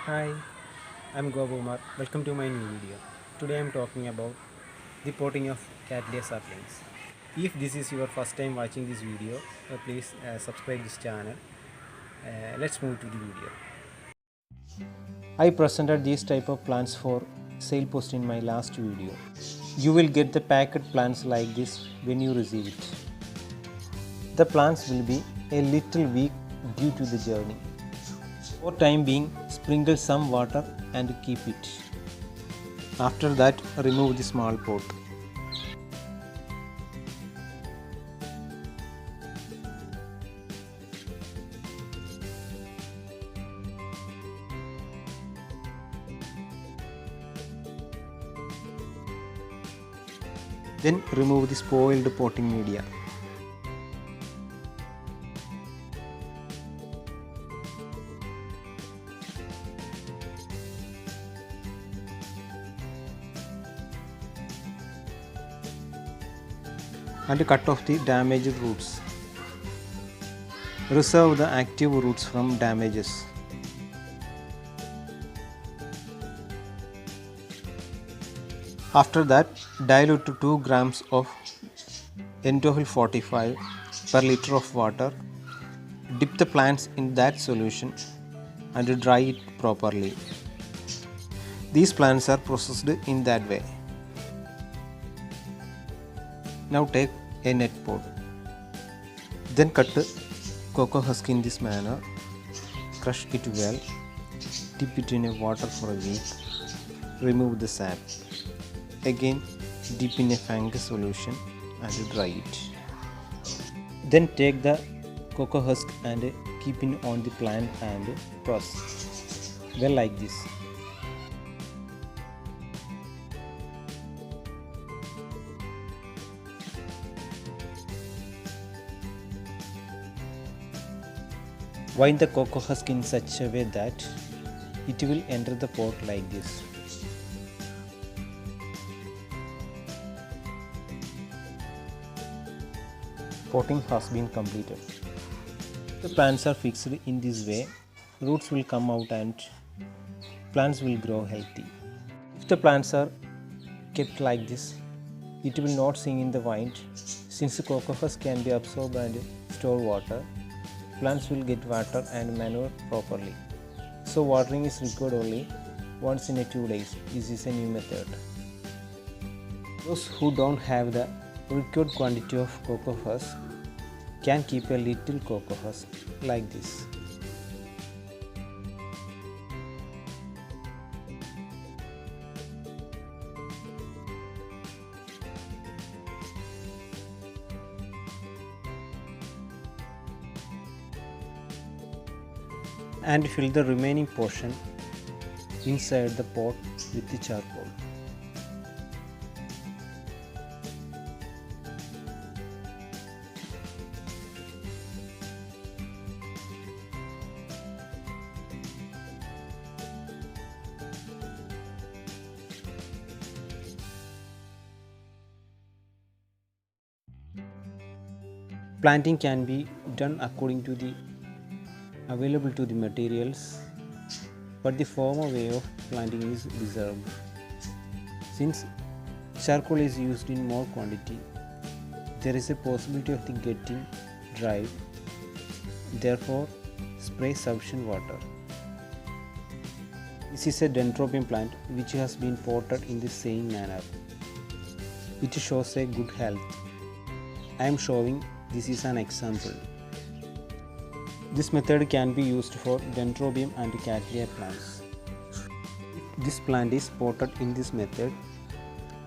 Hi, I'm Gobumar. Welcome to my new video. Today I'm talking about the potting of Cattleya saplings. If this is your first time watching this video, please subscribe this channel. Let's move to the video. I presented these type of plants for sale post in my last video. You will get the packet plants like this when you receive it. The plants will be a little weak due to the journey. For time being, sprinkle some water and keep it. After that, remove the small pot. Then remove the spoiled potting media. And cut off the damaged roots. Reserve the active roots from damages. After that, dilute 2 grams of N2 45 per liter of water. Dip the plants in that solution and dry it properly. These plants are processed in that way. Now take a net pot. Then cut cocoa husk in this manner. Crush it well. Dip it in a water for a week. Remove the sap. Again, dip in a fungus solution and dry it. Then take the cocoa husk and keep it on the plant and press well like this. Wind the cocoa husk in such a way that it will enter the pot like this. Potting has been completed. The plants are fixed in this way. Roots will come out and plants will grow healthy. If the plants are kept like this, it will not sink in the wind. Since the cocoa husk can be absorbed and store water, plants will get water and manure properly. So watering is required only once in 2 days. This is a new method. Those who don't have the required quantity of cocoa husk can keep a little cocoa husk like this. And fill the remaining portion inside the pot with the charcoal. Planting can be done according to the available to the materials, but the former way of planting is deserved. Since charcoal is used in more quantity, there is a possibility of the getting dried. Therefore, spray sufficient water. This is a Dendrobium plant which has been potted in the same manner. It shows a good health. I am showing this is an example. This method can be used for Dendrobium and Cattleya plants. If this plant is potted in this method,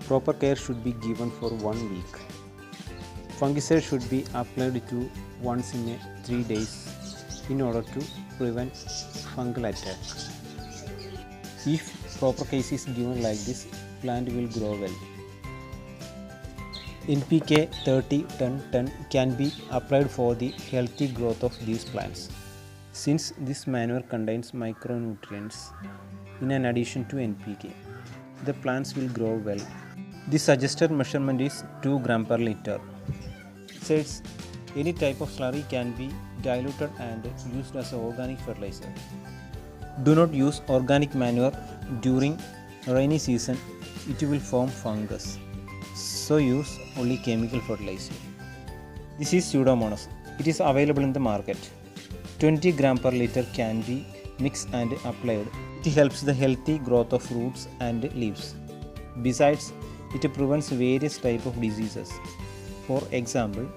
proper care should be given for 1 week. Fungicide should be applied to once in 3 days in order to prevent fungal attack. If proper care is given like this, plant will grow well. NPK 30-10-10 can be applied for the healthy growth of these plants. Since this manure contains micronutrients in addition to NPK, the plants will grow well. The suggested measurement is 2 gram per liter. Besides, any type of slurry can be diluted and used as an organic fertilizer. Do not use organic manure during rainy season, it will form fungus. So use only chemical fertilizer. This is Pseudomonas. It is available in the market. 20 gram per liter can be mixed and applied. It helps the healthy growth of roots and leaves. Besides, it prevents various types of diseases. For example,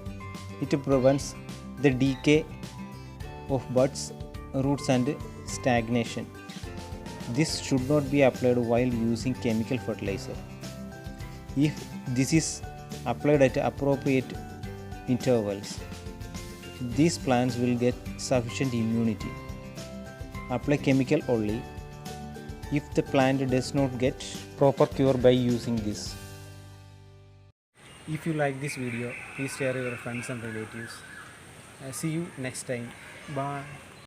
it prevents the decay of buds, roots and stagnation. This should not be applied while using chemical fertilizer. If this is applied at appropriate intervals, these plants will get sufficient immunity. Apply chemical only if the plant does not get proper cure by using this. If you like this video, please share your friends and relatives. See you next time. Bye.